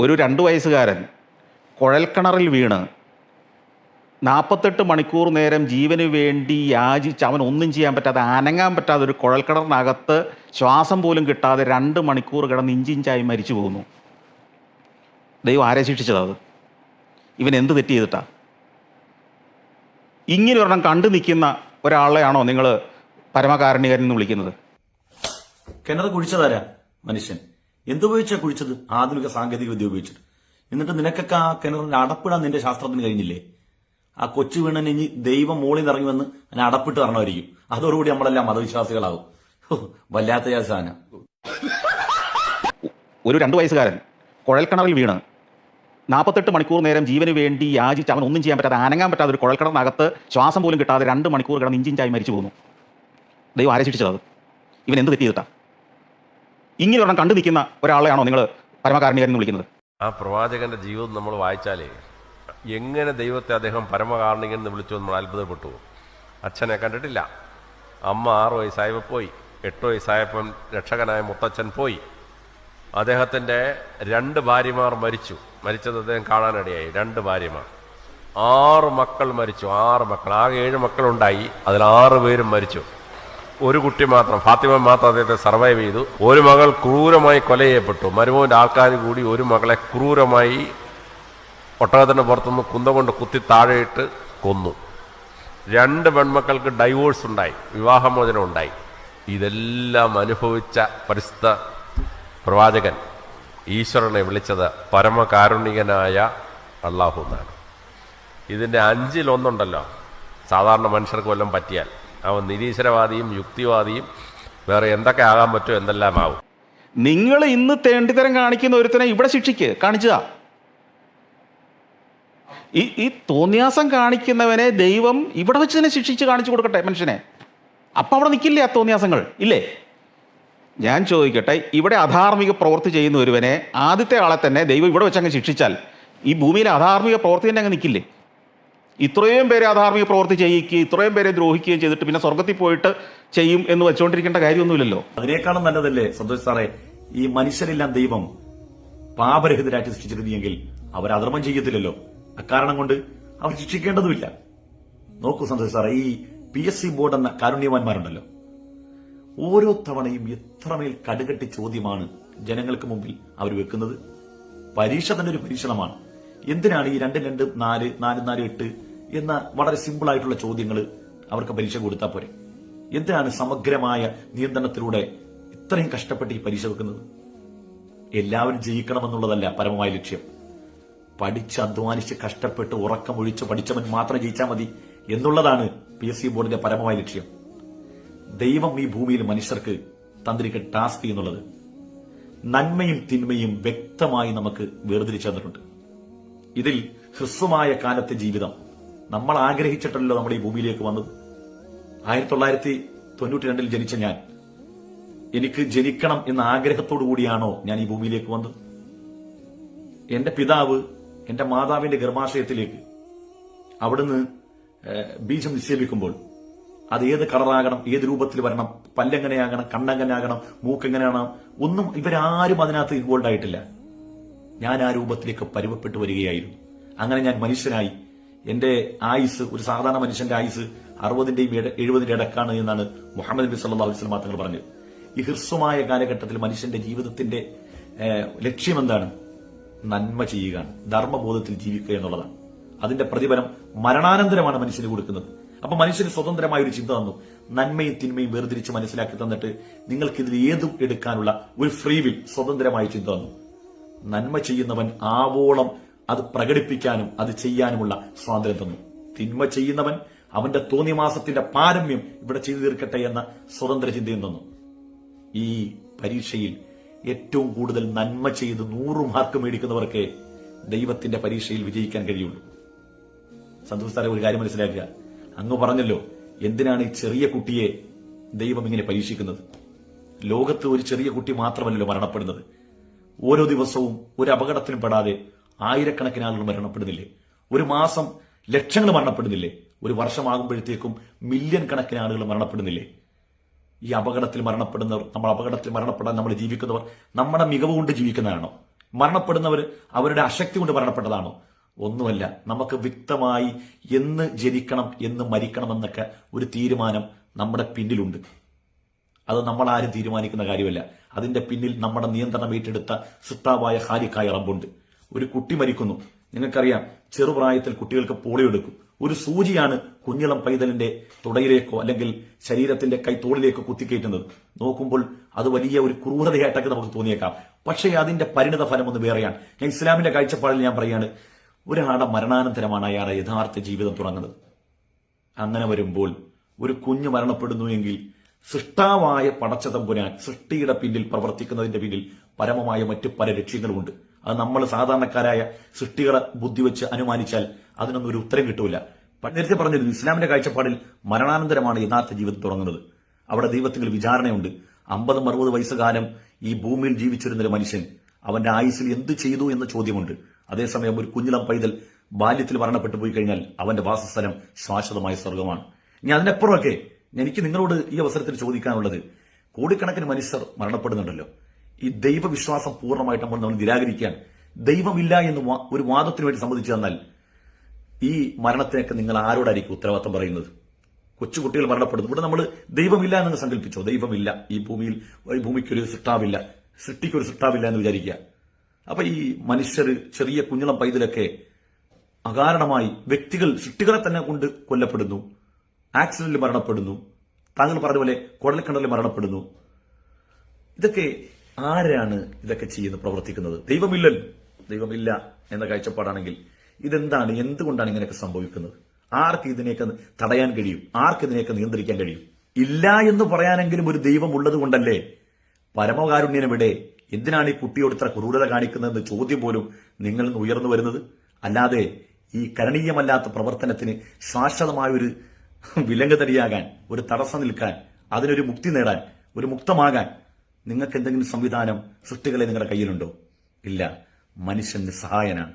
ഒരു 2 വയസ്സുകാരൻ കുഴൽക്കിണറിൽ വീണ് 48 മണിക്കൂർ നേരം ജീവന് വേണ്ടി യാചിച്ച് അവൻ ഒന്നും ചെയ്യാൻ പറ്റാതെ അനങ്ങാൻ പറ്റാതെ ഒരു കുഴൽക്കിണറിനകത്ത് ശ്വാസം പോലും കിട്ടാതെ 2 മണിക്കൂർ കിടന്ന് ഇഞ്ചിഞ്ചായി മരിച്ചു പോകുന്നു. ദൈവം ആരെ ശിക്ഷിച്ചത്? അത് ഇവൻ എന്ത് തെറ്റ് ചെയ്തിട്ടാ? ഇങ്ങനെ ഒരെണ്ണം കണ്ടു നിൽക്കുന്ന ഒരാളെയാണോ നിങ്ങൾ പരമകാരുണികൻ എന്ന് വിളിക്കുന്നത്? കിണർ കുഴിച്ചതാരാ? മനുഷ്യൻ. എന്തുപയോഗിച്ചാ കുഴിച്ചത്? ആധുനിക സാങ്കേതിക വിദ്യ ഉപയോഗിച്ചിട്ട്. എന്നിട്ട് നിനക്കൊക്കെ ആ കിണറിന് അടപ്പിടാൻ നിന്റെ ശാസ്ത്രത്തിന് കഴിഞ്ഞില്ലേ? ആ കൊച്ചു വീണന് ഇനി ദൈവം മോളിൽ നിന്ന് ഇറങ്ങി വന്ന് അതിനെ അടപ്പിട്ട് തരണമായിരിക്കും. അതോടുകൂടി നമ്മളെല്ലാം മതവിശ്വാസികളാവും. വല്ലാത്ത സാധനം. ഒരു 2 വയസ്സുകാരൻ കുഴൽക്കിണറിൽ വീണ് 48 മണിക്കൂർ നേരം ജീവന് വേണ്ടി യാചിച്ച് അവൻ ഒന്നും ചെയ്യാൻ പറ്റാതെ അനങ്ങാൻ പറ്റാതെ ഒരു കുഴൽക്കിണറിനകത്ത് ശ്വാസം പോലും കിട്ടാതെ 2 മണിക്കൂർ കിടന്ന് ഇഞ്ചിഞ്ചായി മരിച്ചു പോകുന്നു. ദൈവം ആരെ ശിക്ഷിച്ചത്? അത് ഇവൻ എന്ത് തെറ്റ് ചെയ്തിട്ടാ? ഇങ്ങനെ ഒരെണ്ണം കണ്ടു നിൽക്കുന്ന ഒരാളെയാണോ നിങ്ങൾ പരമകാരുണികൻ എന്ന് വിളിക്കുന്നത്? ആ പ്രവാചകന്റെ ജീവിതം നമ്മൾ വായിച്ചാലേ എങ്ങനെ ദൈവത്തെ അദ്ദേഹം പരമകാരുണികൻ എന്ന് വിളിച്ചു നമ്മൾ അത്ഭുതപ്പെട്ടു. അച്ഛനെ കണ്ടിട്ടില്ല. അമ്മ 6 വയസ്സായപ്പോൾ പോയി. 8 വയസ്സായപ്പം രക്ഷകനായ മുത്തച്ഛൻ പോയി. അദ്ദേഹത്തിൻ്റെ 2 ഭാര്യമാർ മരിച്ചത് അദ്ദേഹം കാണാനിടയായി. 2 ഭാര്യമാർ, 6 മക്കൾ മരിച്ചു. 6 മക്കൾ, ആകെ 7 മക്കളുണ്ടായി. അതിൽ 6 പേരും മരിച്ചു. ഒരു കുട്ടി മാത്രം, ഫാത്തിമ മാത്രം അദ്ദേഹത്തെ സർവൈവ് ചെയ്തു. ഒരു മകൾ ക്രൂരമായി കൊല ചെയ്യപ്പെട്ടു. മരുമോൻ്റെ ആൾക്കാർ കൂടി ഒരു മകളെ ക്രൂരമായി ഒട്ടകത്തിൻ്റെ പുറത്തുനിന്ന് കുന്തം കൊണ്ട് കുത്തി താഴെയിട്ട് കൊന്നു. 2 പെൺമക്കൾക്ക് ഡൈവോഴ്സ് ഉണ്ടായി, വിവാഹമോചനം ഉണ്ടായി. ഇതെല്ലാം അനുഭവിച്ച പരിശുദ്ധ പ്രവാചകൻ ഈശ്വരനെ വിളിച്ചത് പരമകാരുണികനായ അള്ളാഹു എന്നാണ്. ഇതിൻ്റെ 5-1 സാധാരണ മനുഷ്യർക്ക് വല്ലതും പറ്റിയാൽ അവൻ നിരീശ്വരവാദിയും യുക്തിവാദിയും വേറെ എന്തൊക്കെ ആകാൻ പറ്റുമോ എന്തെല്ലാം ആവും. നിങ്ങൾ ഇന്ന് തേണ്ടിത്തരം കാണിക്കുന്ന ഒരുത്തനെ ഇവിടെ ശിക്ഷിക്ക് കാണിച്ചതാ. ഈ തോന്നിയാസം കാണിക്കുന്നവനെ ദൈവം ഇവിടെ വെച്ച് തന്നെ ശിക്ഷിച്ച് കാണിച്ചു കൊടുക്കട്ടെ മനുഷ്യനെ. അപ്പം അവിടെ നിൽക്കില്ലേ ആ തോന്നിയാസങ്ങൾ? ഇല്ലേ? ഞാൻ ചോദിക്കട്ടെ, ഇവിടെ അധാർമിക പ്രവൃത്തി ചെയ്യുന്ന ഒരുവനെ ആദ്യത്തെ ആളെ തന്നെ ദൈവം ഇവിടെ വെച്ച് അങ്ങ് ശിക്ഷിച്ചാൽ ഈ ഭൂമിയിലെ അധാർമിക പ്രവൃത്തി തന്നെ അങ്ങ് നിൽക്കില്ലേ? ഇത്രയും പേരെ അധാർമിക പ്രവൃത്തി ചെയ്യിക്കുകയും ഇത്രയും പേരെ ദ്രോഹിക്കുകയും ചെയ്തിട്ട് പിന്നെ സ്വർഗത്തിൽ പോയിട്ട് ചെയ്യും എന്ന് വെച്ചുകൊണ്ടിരിക്കേണ്ട കാര്യമൊന്നുമില്ലല്ലോ. അതിനേക്കാളും നല്ലതല്ലേ സന്തോഷ് സാറേ, ഈ മനുഷ്യരെല്ലാം ദൈവം പാപരഹിതരായിട്ട് സൃഷ്ടിച്ചിരുന്നെങ്കിൽ അവർ അധർമ്മം ചെയ്യത്തില്ലല്ലോ. അക്കാരണം കൊണ്ട് അവർ ശിക്ഷിക്കേണ്ടതുമില്ല. നോക്കൂ സന്തോഷ് സാറേ, ഈ PSC ബോർഡ് എന്ന കാരുണ്യവാന്മാരുണ്ടല്ലോ, ഓരോ തവണയും എത്രമേൽ കടുകട്ടി ചോദ്യമാണ് ജനങ്ങൾക്ക് മുമ്പിൽ അവർ വെക്കുന്നത്. പരീക്ഷ തന്നെ ഒരു പരീക്ഷണമാണ്. എന്തിനാണ് ഈ 2-2, 4, 4-4, 8 എന്ന വളരെ സിമ്പിൾ ആയിട്ടുള്ള ചോദ്യങ്ങൾ അവർക്ക് പരീക്ഷ കൊടുത്താൽ പോരെ? എന്തിനാണ് സമഗ്രമായ നിയന്ത്രണത്തിലൂടെ ഇത്രയും കഷ്ടപ്പെട്ട് ഈ പരീക്ഷ വെക്കുന്നത്? എല്ലാവരും ജയിക്കണമെന്നുള്ളതല്ല പരമമായ ലക്ഷ്യം. പഠിച്ച് അധ്വാനിച്ച് കഷ്ടപ്പെട്ട് ഉറക്കമൊഴിച്ച് പഠിച്ചവൻ മാത്രം ജയിച്ചാൽ മതി എന്നുള്ളതാണ് PSC ബോർഡിന്റെ പരമമായ ലക്ഷ്യം. ദൈവം ഈ ഭൂമിയിൽ മനുഷ്യർക്ക് തന്നിരിക്കുന്ന ടാസ്ക് എന്നുള്ളത് നന്മയും തിന്മയും വ്യക്തമായി നമുക്ക് വേർതിരിച്ചു തന്നിട്ടുണ്ട്. ഇതിൽ ഹ്രസ്വമായ കാലത്തെ ജീവിതം നമ്മൾ ആഗ്രഹിച്ചിട്ടല്ലോ നമ്മുടെ ഈ ഭൂമിയിലേക്ക് വന്നത്. 1992 ജനിച്ച ഞാൻ, എനിക്ക് ജനിക്കണം എന്ന ആഗ്രഹത്തോടു കൂടിയാണോ ഞാൻ ഈ ഭൂമിയിലേക്ക് വന്നത്? എന്റെ പിതാവ് എന്റെ മാതാവിന്റെ ഗർഭാശയത്തിലേക്ക് അവിടുന്ന് ബീജം നിക്ഷേപിക്കുമ്പോൾ അത് ഏത് കളറാകണം, ഏത് രൂപത്തിൽ വരണം, പല്ലെങ്ങനെയാകണം, കണ്ണെങ്ങനെയാകണം, മൂക്കെങ്ങനെയാകണം, ഒന്നും ഇവരാരും അതിനകത്ത് ഇൻവോൾവ് ആയിട്ടില്ല. ഞാൻ ആ രൂപത്തിലേക്ക് പരുവപ്പെട്ടു വരികയായിരുന്നു. അങ്ങനെ ഞാൻ മനുഷ്യനായി. എന്റെ ആയുസ്, ഒരു സാധാരണ മനുഷ്യന്റെ ആയുസ് 60-ന്റെയും 70-ന്റെ ഇടക്കാണ് എന്നാണ് മുഹമ്മദ് നബി സല്ലല്ലാഹു അലൈഹി വസല്ലം തങ്ങൾ പറഞ്ഞത്. ഈ ഹ്രസ്വമായ കാലഘട്ടത്തിൽ മനുഷ്യന്റെ ജീവിതത്തിന്റെ ലക്ഷ്യം എന്താണ്? നന്മ ചെയ്യുക, ധർമ്മബോധത്തിൽ ജീവിക്കുക എന്നുള്ളതാണ്. അതിന്റെ പ്രതിഫലം മരണാനന്തരമാണ് മനുഷ്യന് കൊടുക്കുന്നത്. അപ്പൊ മനുഷ്യന് സ്വതന്ത്രമായ ഒരു ചിന്ത തന്നു. നന്മയും തിന്മയും വേർതിരിച്ച് മനസ്സിലാക്കി തന്നിട്ട് നിങ്ങൾക്ക് ഇതിൽ ഏതും എടുക്കാനുള്ള ഒരു ഫ്രീ വിൽ, സ്വതന്ത്രമായ ചിന്ത തന്നു. നന്മ ചെയ്യുന്നവൻ ആവോളം അത് പ്രകടിപ്പിക്കാനും അത് ചെയ്യാനുമുള്ള സ്വാതന്ത്ര്യം തന്നു. തിന്മ ചെയ്യുന്നവൻ അവന്റെ തോന്നിമാസത്തിന്റെ പാരമ്യം ഇവിടെ ചെയ്തു തീർക്കട്ടെ എന്ന സ്വതന്ത്ര ചിന്തയും തന്നു. ഈ പരീക്ഷയിൽ ഏറ്റവും കൂടുതൽ നന്മ ചെയ്ത് 100 മാർക്ക് മേടിക്കുന്നവർക്ക് ദൈവത്തിന്റെ പരീക്ഷയിൽ വിജയിക്കാൻ കഴിയുള്ളൂ. സന്തോഷ് സാറേ, ഒരു കാര്യം മനസ്സിലാക്കുക. അങ്ങ് പറഞ്ഞല്ലോ, എന്തിനാണ് ഈ ചെറിയ കുട്ടിയെ ദൈവം ഇങ്ങനെ പരീക്ഷിക്കുന്നത്? ലോകത്ത് ഒരു ചെറിയ കുട്ടി മാത്രമല്ലല്ലോ മരണപ്പെടുന്നത്. ഓരോ ദിവസവും ഒരു അപകടത്തിലും പെടാതെ ആയിരക്കണക്കിന് ആളുകൾ മരണപ്പെടുന്നില്ലേ? ഒരു മാസം ലക്ഷങ്ങൾ മരണപ്പെടുന്നില്ലേ? ഒരു വർഷമാകുമ്പോഴത്തേക്കും മില്യൺ കണക്കിന് ആളുകൾ മരണപ്പെടുന്നില്ലേ? ഈ അപകടത്തിൽ മരണപ്പെടുന്നവർ, നമ്മൾ അപകടത്തിൽ മരണപ്പെടാൻ നമ്മൾ ജീവിക്കുന്നവർ നമ്മുടെ മികവ് കൊണ്ട് ജീവിക്കുന്നതാണോ? മരണപ്പെടുന്നവർ അവരുടെ അശക്തി കൊണ്ട് മരണപ്പെട്ടതാണോ? ഒന്നുമല്ല. നമുക്ക് വ്യക്തമായി എന്ന് ജനിക്കണം, എന്ന് മരിക്കണം എന്നൊക്കെ ഒരു തീരുമാനം നമ്മുടെ പിന്നിലുണ്ട്. അത് നമ്മൾ ആരും തീരുമാനിക്കുന്ന കാര്യമല്ല. അതിന്റെ പിന്നിൽ നമ്മുടെ നിയന്ത്രണം ഏറ്റെടുത്ത സിത്താവായ ഖാലിഖായ റബ്ബുണ്ട്. ഒരു കുട്ടി മരിക്കുന്നു, നിങ്ങൾക്കറിയാം, ചെറുപ്രായത്തിൽ കുട്ടികൾക്ക് പോളിയോ എടുക്കും. ഒരു സൂചിയാണ് കുഞ്ഞിളം പൈതലിന്റെ തുടയിലേക്കോ അല്ലെങ്കിൽ ശരീരത്തിന്റെ കൈത്തോളിലേക്കോ കുത്തിക്കയറ്റുന്നത്. നോക്കുമ്പോൾ അത് വലിയ ഒരു ക്രൂരതയായിട്ടൊക്കെ നമുക്ക് തോന്നിയേക്കാം. പക്ഷേ അതിന്റെ പരിണിത ഫലം ഒന്ന് വേറെയാണ്. ഞാൻ ഇസ്ലാമിന്റെ കാഴ്ചപ്പാടിൽ ഞാൻ പറയാണ്, ഒരാളുടെ മരണാനന്തരമാണ് അയാളുടെ യഥാർത്ഥ ജീവിതം തുടങ്ങുന്നത്. അങ്ങനെ വരുമ്പോൾ ഒരു കുഞ്ഞ് മരണപ്പെടുന്നു എങ്കിൽ സൃഷ്ടാവായ പടച്ചതമ്പുരാൻ സൃഷ്ടിയുടെ പിന്നിൽ പ്രവർത്തിക്കുന്നതിന്റെ പിന്നിൽ പരമമായ മറ്റു പല ലക്ഷ്യങ്ങളുമുണ്ട്. അത് നമ്മൾ സാധാരണക്കാരായ സൃഷ്ടികളെ ബുദ്ധി വെച്ച് അനുമാനിച്ചാൽ അതിനൊന്നും ഒരു ഉത്തരം കിട്ടൂല. നേരത്തെ പറഞ്ഞിരുന്നു, ഇസ്ലാമിന്റെ കാഴ്ചപ്പാടിൽ മരണാനന്തരമാണ് യഥാർത്ഥ ജീവിതം തുടങ്ങുന്നത്. അവിടെ ദൈവത്തിൽ വിചാരണയുണ്ട്. 50-60 വയസ്സുകാലം ഈ ഭൂമിയിൽ ജീവിച്ചിരുന്നൊരു മനുഷ്യൻ അവന്റെ ആയുസ്സിൽ എന്ത് ചെയ്തു എന്ന ചോദ്യമുണ്ട്. അതേസമയം ഒരു കുഞ്ഞിളം പൈതൽ ബാല്യത്തിൽ മരണപ്പെട്ടു പോയി കഴിഞ്ഞാൽ അവന്റെ വാസസ്ഥലം ശാശ്വതമായ സ്വർഗമാണ്. ഇനി അതിനപ്പുറമൊക്കെ എനിക്ക് നിങ്ങളോട് ഈ അവസരത്തിൽ ചോദിക്കാനുള്ളത്, കോടിക്കണക്കിന് മനുഷ്യർ മരണപ്പെടുന്നുണ്ടല്ലോ. ഈ ദൈവവിശ്വാസം പൂർണ്ണമായിട്ട് നമ്മൾ നിരാകരിക്കാൻ, ദൈവമില്ല എന്ന് ഒരു വാദത്തിന് വേണ്ടി സമ്മതിച്ചു തന്നാൽ ഈ മരണത്തിനൊക്കെ നിങ്ങൾ ആരോടായിരിക്കും ഉത്തരവാദിത്തം പറയുന്നത്? കൊച്ചുകുട്ടികൾ മരണപ്പെടുന്നു. ഇവിടെ നമ്മൾ ദൈവമില്ല എന്ന് സങ്കല്പിച്ചോ? ദൈവമില്ല, ഈ ഭൂമിക്കൊരു സൃഷ്ടാവില്ല, സൃഷ്ടിക്കൊരു സൃഷ്ടാവില്ല എന്ന് വിചാരിക്കുക. അപ്പൊ ഈ മനുഷ്യർ, ചെറിയ കുഞ്ഞിളം പൈതലൊക്കെ അകാരണമായി വ്യക്തികൾ സൃഷ്ടികളെ തന്നെ കൊണ്ട് കൊല്ലപ്പെടുന്നു, ആക്സിഡന്റിൽ മരണപ്പെടുന്നു, താങ്കൾ പറഞ്ഞ പോലെ കുഴൽക്കിണറിൽ മരണപ്പെടുന്നു. ഇതൊക്കെ ആരാണ് ഇതൊക്കെ ചെയ്യുന്നത്, പ്രവർത്തിക്കുന്നത്? ദൈവമില്ലല്ലോ. ദൈവമില്ല എന്ന കാഴ്ചപ്പാടാണെങ്കിൽ ഇതെന്താണ്, എന്തുകൊണ്ടാണ് ഇങ്ങനെയൊക്കെ സംഭവിക്കുന്നത്? ആർക്ക് ഇതിനെയൊക്കെ തടയാൻ കഴിയും? ആർക്ക് ഇതിനെയൊക്കെ നിയന്ത്രിക്കാൻ കഴിയും? ഇല്ല എന്ന് പറയാനെങ്കിലും ഒരു ദൈവം ഉള്ളത് കൊണ്ടല്ലേ പരമകാരുണ്യനെവിടെ? എന്തിനാണ് ഈ കുട്ടിയോട് ഇത്ര ക്രൂരത കാണിക്കുന്നതെന്ന് ചോദ്യം പോലും നിങ്ങളിൽ നിന്ന് ഉയർന്നു വരുന്നത്. അല്ലാതെ ഈ കരണീയമല്ലാത്ത പ്രവർത്തനത്തിന് ശാശ്വതമായൊരു വിലങ്ങതടിയാകാൻ, ഒരു തടസ്സം നിൽക്കാൻ, അതിനൊരു മുക്തി നേടാൻ, ഒരു മുക്തമാകാൻ നിങ്ങൾക്ക് എന്തെങ്കിലും സംവിധാനം, സൃഷ്ടികളെ നിങ്ങളുടെ കയ്യിലുണ്ടോ? ഇല്ല. മനുഷ്യൻ നിസ്സഹായനാണ്.